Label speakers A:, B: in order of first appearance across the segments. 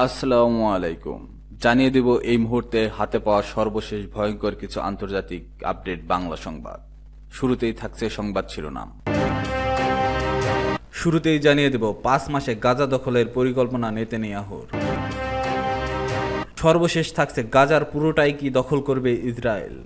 A: আসসালামু আলাইকুম। জানিয়ে দেব এই মুহূর্তে হাতে পাওয়া সর্বশেষ ভয়ঙ্কর কিছু আন্তর্জাতিক আপডেট বাংলা সংবাদ। শুরুতেই থাকছে সংবাদ শিরোনাম। শুরুতেই জানিয়ে দেব ৫ মাসে গাজা দখলের পরিকল্পনা নেতানিয়াহুর। সর্বশেষ থাকছে গাজার পুরোটাই কি দখল করবে ইসরায়েল।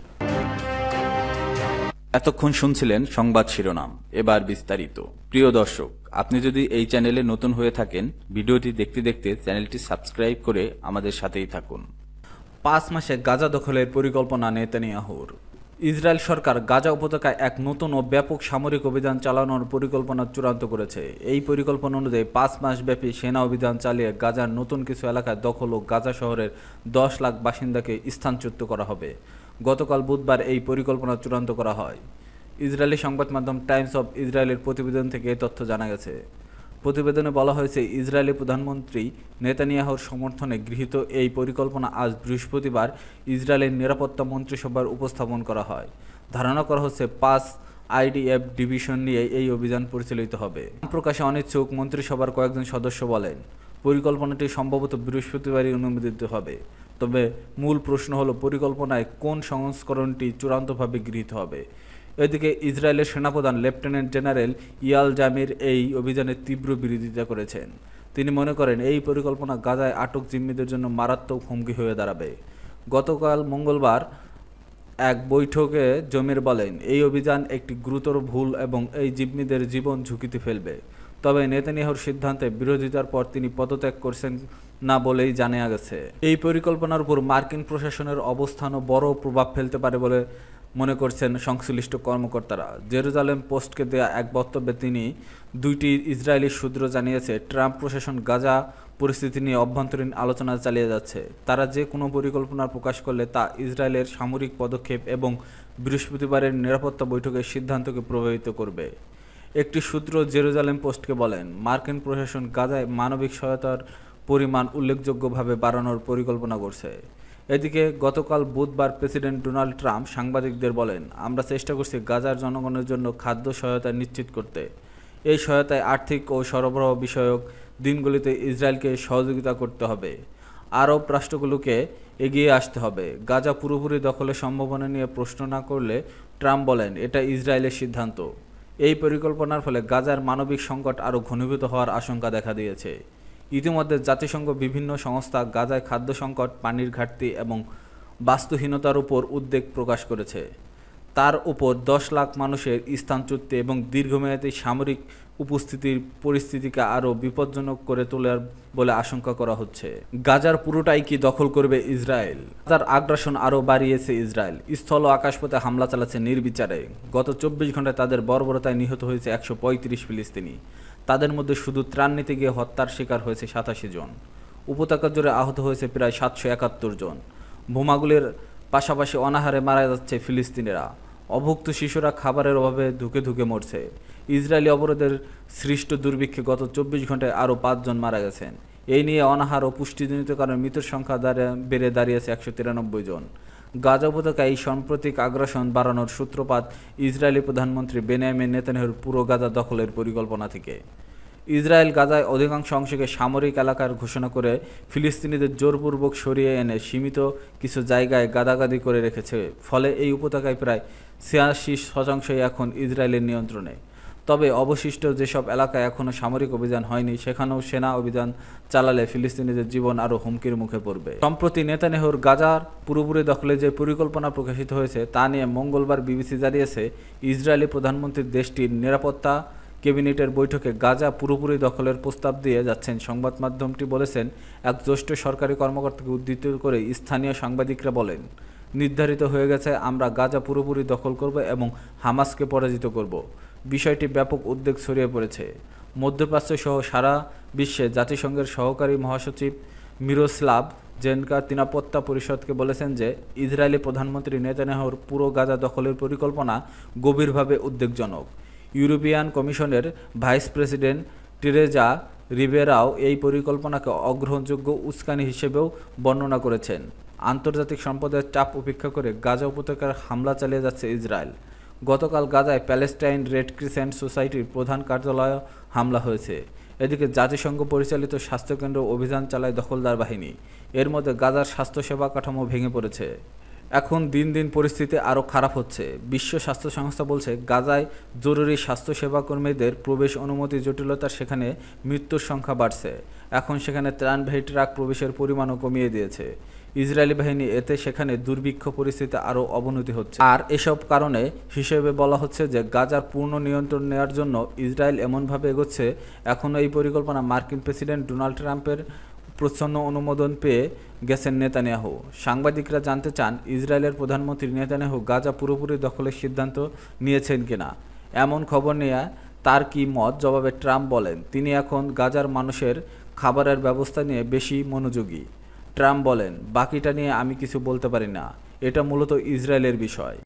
A: এতক্ষণ শুনছিলেন সংবাদ শিরোনাম, এবার বিস্তারিত। প্রিয় দর্শক, আপনি যদি এই চ্যানেলে নতুন হয়ে থাকেন, ভিডিওটি দেখতে দেখতে চ্যানেলটি সাবস্ক্রাইব করে আমাদের সাথেই থাকুন। ৫ মাসে গাজা দখলের পরিকল্পনা নেতানিয়াহুর। ইসরায়েল সরকার গাজা উপত্যকায় এক নতুন ও ব্যাপক সামরিক অভিযান চালানোর পরিকল্পনা চূড়ান্ত করেছে। এই পরিকল্পনা অনুযায়ী ৫ মাসব্যাপী সেনা অভিযান চালিয়ে গাজার নতুন কিছু এলাকায় দখল ও গাজা শহরের ১০ লাখ বাসিন্দাকে স্থানচ্যুত করা হবে। গতকাল বুধবার এই পরিকল্পনা চূড়ান্ত করা হয়। ইসরায়েলি সংবাদ মাধ্যম টাইমস অব ইসরায়েলের প্রতিবেদন থেকে এই তথ্য জানা গেছে। প্রতিবেদনে বলা হয়েছে, ইসরায়েলি প্রধানমন্ত্রী নেতানিয়াহুর সমর্থনে গৃহীত এই পরিকল্পনা আজ বৃহস্পতিবার ইসরায়েলের নিরাপত্তা মন্ত্রিসভার উপস্থাপন করা হয়। ধারণা করা হচ্ছে ৫ আইডিএফ ডিভিশন নিয়ে এই অভিযান পরিচালিত হবে। প্রকাশে অনিচ্ছুক মন্ত্রিসভার কয়েকজন সদস্য বলেন, পরিকল্পনাটি সম্ভবত বৃহস্পতিবারই অনুমোদিত হবে। তবে মূল প্রশ্ন হলো, পরিকল্পনায় কোন সংস্করণটি চূড়ান্তভাবে গৃহীত হবে। এদিকে ইসরায়েলের সেনাপ্রধান লেফটেন্যান্ট জেনারেল ইয়াল জামির এই অভিযানের তীব্র বিরোধিতা করেছেন। তিনি মনে করেন, এই পরিকল্পনা গাজায় আটক জিম্মিদের জন্য মারাত্মক হুমকি হয়ে দাঁড়াবে। গতকাল মঙ্গলবার এক বৈঠকে জমির বলেন, এই অভিযান একটি গুরুতর ভুল এবং এই জিম্মিদের জীবন ঝুঁকিতে ফেলবে। তবে নেতানিয়াহুর সিদ্ধান্তে বিরোধিতার পর তিনি পদত্যাগ করছেন না বলেই জানা গেছে। এই পরিকল্পনার উপর মার্কিন প্রশাসনের অবস্থানও বড় প্রভাব ফেলতে পারে বলে মনে করছেন সংশ্লিষ্ট কর্মকর্তারা। জেরুজালেম পোস্টকে দেয়া এক বক্তব্যে তিনি দুইটি ইসরায়েলি সূত্র জানিয়েছে, ট্রাম্প প্রশাসন গাজা পরিস্থিতি নিয়ে অভ্যন্তরীণ আলোচনা চালিয়ে যাচ্ছে। তারা যে কোনো পরিকল্পনা প্রকাশ করলে তা ইসরায়েলের সামরিক পদক্ষেপ এবং বৃহস্পতিবারের নিরাপত্তা বৈঠকের সিদ্ধান্তকে প্রভাবিত করবে। একটি সূত্র জেরুজালেম পোস্টকে বলেন, মার্কিন প্রশাসন গাজায় মানবিক সহায়তার পরিমাণ উল্লেখযোগ্যভাবে বাড়ানোর পরিকল্পনা করছে। এদিকে গতকাল বুধবার প্রেসিডেন্ট ডোনাল্ড ট্রাম্প সাংবাদিকদের বলেন, আমরা চেষ্টা করছি গাজার জনগণের জন্য খাদ্য সহায়তা নিশ্চিত করতে। এই সহায়তায় আর্থিক ও সরবরাহ বিষয়ক দিনগুলিতে ইসরায়েলকে সহযোগিতা করতে হবে। আরব রাষ্ট্রগুলোকে এগিয়ে আসতে হবে। গাজা পুরোপুরি দখলের সম্ভাবনা নিয়ে প্রশ্ন না করলে ট্রাম্প বলেন, এটা ইসরায়েলের সিদ্ধান্ত। এই পরিকল্পনার ফলে গাজার মানবিক সংকট আরও ঘনীভূত হওয়ার আশঙ্কা দেখা দিয়েছে। ইতিমধ্যে জাতিসংঘ বিভিন্ন সংস্থা গাজায় খাদ্য সংকট, পানির ঘাটতি এবং বাস্তুহীনতার উপর উদ্বেগ প্রকাশ করেছে। তার উপর ১০ লাখ মানুষের স্থানচ্যুতি এবং দীর্ঘমেয়াদী সামরিক উপস্থিতির পরিস্থিতিকে আরও বিপজ্জনক করে তোলার বলে আশঙ্কা করা হচ্ছে। গাজার পুরোটাই কি দখল করবে ইসরায়েল? গাজার আগ্রাসন আরও বাড়িয়েছে ইসরায়েল। স্থল ও আকাশপথে হামলা চালাচ্ছে নির্বিচারে। গত ২৪ ঘন্টায় তাদের বর্বরতায় নিহত হয়েছে ১৩৫ ফিলিস্তিনি। তাদের মধ্যে শুধু ত্রাণ নিতে গিয়ে হত্যার শিকার হয়েছে ৮৭ জন। উপত্যকা জুড়ে আহত হয়েছে প্রায় ৭৭১ জন। বোমাগুলির পাশাপাশি অনাহারে মারা যাচ্ছে ফিলিস্তিনিরা। অভুক্ত শিশুরা খাবারের অভাবে ধুকে ধুকে মরছে। ইসরায়েলি অবরোধের সৃষ্ট দুর্ভিক্ষে গত ২৪ ঘন্টায় আরও ৫ জন মারা গেছেন। এই নিয়ে অনাহার ও পুষ্টিজনিত কারণে মৃতের সংখ্যা বেড়ে দাঁড়িয়েছে ১৯৩ জন। গাজা উপত্যকায় এই সাম্প্রতিক আগ্রাসন বাড়ানোর সূত্রপাত ইসরায়েলি প্রধানমন্ত্রী বেনিয়ামিন নেতানিয়াহুর পুরো গাজা দখলের পরিকল্পনা থেকে। ইসরায়েল গাজায় অধিকাংশ অংশকে সামরিক এলাকার ঘোষণা করে ফিলিস্তিনিদের জোরপূর্বক সরিয়ে এনে সীমিত কিছু জায়গায় গাদাগাদি করে রেখেছে। ফলে এই উপত্যকায় প্রায় ৮৬% এখন ইসরায়েলের নিয়ন্ত্রণে। তবে অবশিষ্ট যেসব এলাকায় এখনও সামরিক অভিযান হয়নি, সেখানেও সেনা অভিযান চালালে ফিলিস্তিনিদের জীবন আরও হুমকির মুখে পড়বে। সম্প্রতি নেতানিয়াহুর গাজার পুরোপুরি দখলে যে পরিকল্পনা প্রকাশিত হয়েছে তা নিয়ে মঙ্গলবার বিবিসি জানিয়েছে, ইসরায়েলি প্রধানমন্ত্রী দেশটির নিরাপত্তা ক্যাবিনেটের বৈঠকে গাজা পুরোপুরি দখলের প্রস্তাব দিয়ে যাচ্ছেন। সংবাদ মাধ্যমটি বলেছেন, এক জ্যেষ্ঠ সরকারি কর্মকর্তাকে উদ্ধৃত করে স্থানীয় সাংবাদিকরা বলেন, নির্ধারিত হয়ে গেছে, আমরা গাজা পুরোপুরি দখল করব এবং হামাসকে পরাজিত করব। বিষয়টি ব্যাপক উদ্বেগ ছড়িয়ে পড়েছে। মধ্যপ্রাচ্য সহ সারা বিশ্বে জাতিসংঘের সহকারী মহাসচিব মিরোস্লাভ জেনকা নিরাপত্তা পরিষদকে বলেছেন যে, ইসরায়েলি প্রধানমন্ত্রী নেতানিয়াহুর পুরো গাজা দখলের পরিকল্পনা গভীরভাবে উদ্বেগজনক। ইউরোপিয়ান কমিশনের ভাইস প্রেসিডেন্ট টেরেজা রিবেরাও এই পরিকল্পনাকে অগ্রহণযোগ্য উস্কানি হিসেবেও বর্ণনা করেছেন। আন্তর্জাতিক সম্প্রদায়ের চাপ উপেক্ষা করে গাজা উপত্যকার হামলা চালিয়ে যাচ্ছে ইসরায়েল। গতকাল গাজায় প্যালেস্টাইন রেড ক্রিসেন্ট সোসাইটির প্রধান কার্যালয়ে হামলা হয়েছে। এদিকে জাতিসংঘ পরিচালিত স্বাস্থ্যকেন্দ্র অভিযান চালায় দখলদার বাহিনী। এর মধ্যে গাজার স্বাস্থ্যসেবা কাঠামো ভেঙে পড়েছে। এখন দিন দিন পরিস্থিতি আরও খারাপ হচ্ছে। বিশ্ব স্বাস্থ্য সংস্থা বলছে, গাজায় জরুরি স্বাস্থ্যসেবা কর্মীদের প্রবেশ অনুমতি জটিলতা, সেখানে মৃত্যুর সংখ্যা বাড়ছে। এখন সেখানে ত্রাণবাহী ট্রাক প্রবেশের পরিমাণও কমিয়ে দিয়েছে ইসরায়েলি বাহিনী। এতে সেখানে দুর্ভিক্ষ পরিস্থিতি আরও অবনতি হচ্ছে। আর এসব কারণে হিসেবে বলা হচ্ছে যে গাজার পূর্ণ নিয়ন্ত্রণ নেওয়ার জন্য ইসরায়েল এমনভাবে এগোচ্ছে, এখনও এই পরিকল্পনা মার্কিন প্রেসিডেন্ট ডোনাল্ড ট্রাম্পের প্রচ্ছন্ন অনুমোদন পেয়ে গেছেন নেতানিয়াহু। সাংবাদিকরা জানতে চান, ইসরায়েলের প্রধানমন্ত্রী নেতানিয়াহু গাজা পুরোপুরি দখলের সিদ্ধান্ত নিয়েছেন কিনা। এমন খবর নিয়ে তার কি মত? জবাবে ট্রাম্প বলেন, তিনি এখন গাজার মানুষের খাবারের ব্যবস্থা নিয়ে বেশি মনোযোগী। ট্রাম্প বলেন, বাকিটা নিয়ে আমি কিছু বলতে পারি না, এটা মূলত ইসরায়েলের বিষয়।